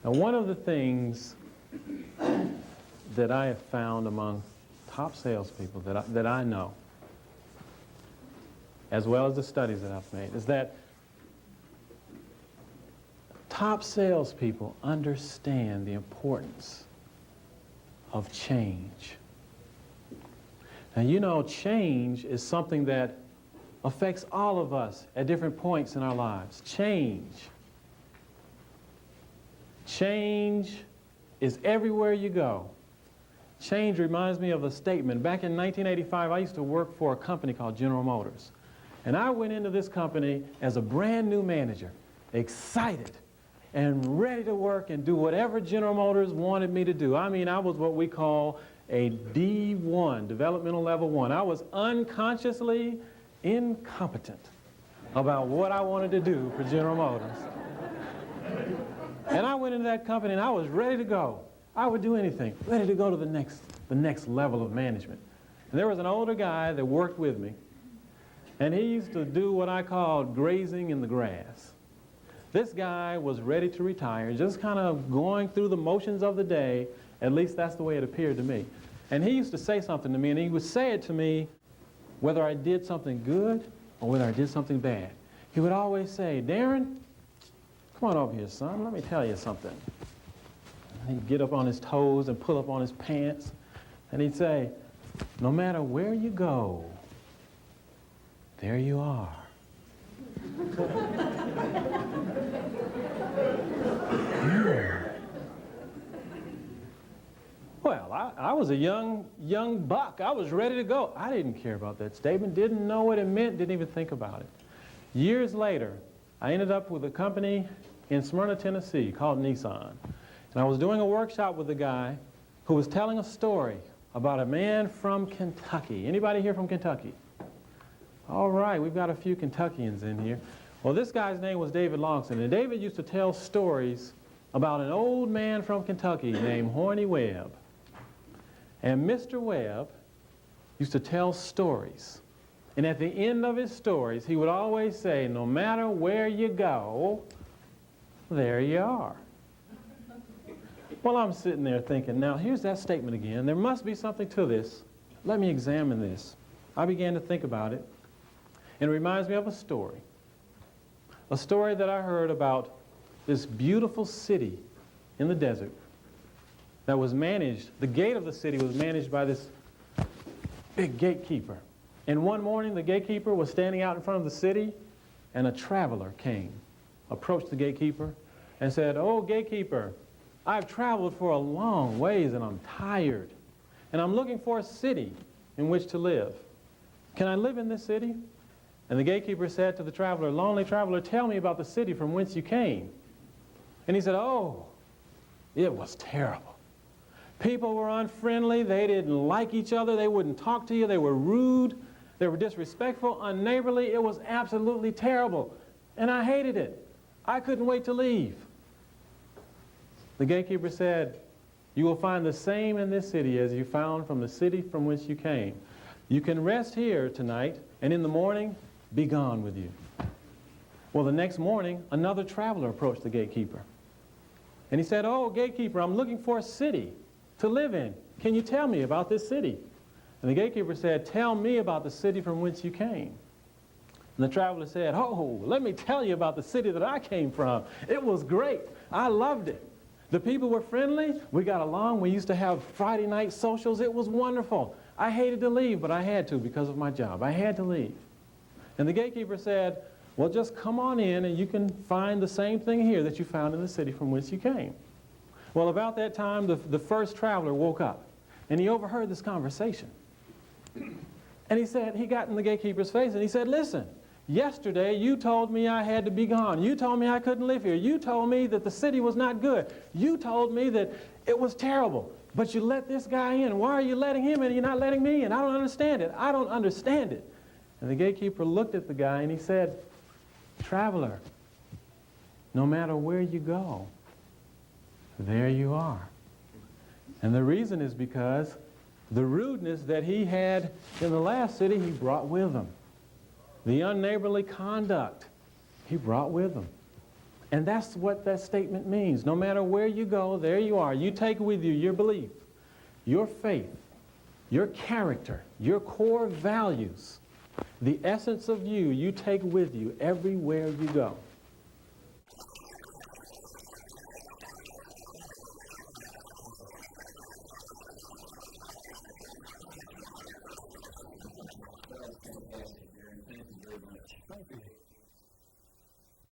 Now, one of the things that I have found among top salespeople that I know, as well as the studies that I've made, is that top salespeople understand the importance of change. Now, you know, change is something that affects all of us at different points in our lives. Change. Change is everywhere you go. Change reminds me of a statement. Back in 1985, I used to work for a company called General Motors. And I went into this company as a brand new manager, excited and ready to work and do whatever General Motors wanted me to do. I mean, I was what we call a D1, developmental level 1. I was unconsciously incompetent about what I wanted to do for General Motors. And I went into that company and I was ready to go. I would do anything, ready to go to the next level of management. And there was an older guy that worked with me, and he used to do what I called grazing in the grass. This guy was ready to retire, just kind of going through the motions of the day. At least that's the way it appeared to me. And he used to say something to me, and he would say it to me whether I did something good or whether I did something bad. He would always say, "Darren, come on over here, son, let me tell you something." And he'd get up on his toes and pull up on his pants, and he'd say, "No matter where you go, there you are." Well, I was a young buck. I was ready to go. I didn't care about that statement, didn't know what it meant, didn't even think about it. Years later, I ended up with a company in Smyrna, Tennessee called Nissan. And I was doing a workshop with a guy who was telling a story about a man from Kentucky. Anybody here from Kentucky? All right, we've got a few Kentuckians in here. Well, this guy's name was David Longson, and David used to tell stories about an old man from Kentucky named Horny Webb. And Mr. Webb used to tell stories. And at the end of his stories, he would always say, "No matter where you go, there you are." Well, I'm sitting there thinking, now here's that statement again. There must be something to this. Let me examine this. I began to think about it. And it reminds me of a story that I heard about this beautiful city in the desert that was managed, the gate of the city was managed by this big gatekeeper. And one morning the gatekeeper was standing out in front of the city, and a traveler came, approached the gatekeeper and said, "Oh, gatekeeper, I've traveled for a long ways and I'm tired, and I'm looking for a city in which to live. Can I live in this city?" And the gatekeeper said to the traveler, "Lonely traveler, tell me about the city from whence you came." And he said, "Oh, it was terrible. People were unfriendly, they didn't like each other, they wouldn't talk to you, they were rude, they were disrespectful, unneighborly. It was absolutely terrible, and I hated it. I couldn't wait to leave." The gatekeeper said, "You will find the same in this city as you found from the city from which you came. You can rest here tonight, and in the morning, be gone with you." Well, the next morning, another traveler approached the gatekeeper. And he said, "Oh, gatekeeper, I'm looking for a city to live in. Can you tell me about this city?" And the gatekeeper said, "Tell me about the city from which you came." And the traveler said, "Oh, let me tell you about the city that I came from. It was great. I loved it. The people were friendly. We got along. We used to have Friday night socials. It was wonderful. I hated to leave, but I had to because of my job. I had to leave." And the gatekeeper said, "Well, just come on in and you can find the same thing here that you found in the city from which you came." Well, about that time, the first traveler woke up, and he overheard this conversation. And he said, he got in the gatekeeper's face, and he said, "Listen, yesterday you told me I had to be gone. You told me I couldn't live here. You told me that the city was not good. You told me that it was terrible. But you let this guy in. Why are you letting him in and you're not letting me in? I don't understand it. I don't understand it." And the gatekeeper looked at the guy, and he said, "Traveler, no matter where you go, there you are." And the reason is because the rudeness that he had in the last city, he brought with him. The unneighborly conduct, he brought with him. And that's what that statement means. No matter where you go, there you are. You take with you your belief, your faith, your character, your core values, the essence of you, you take with you everywhere you go.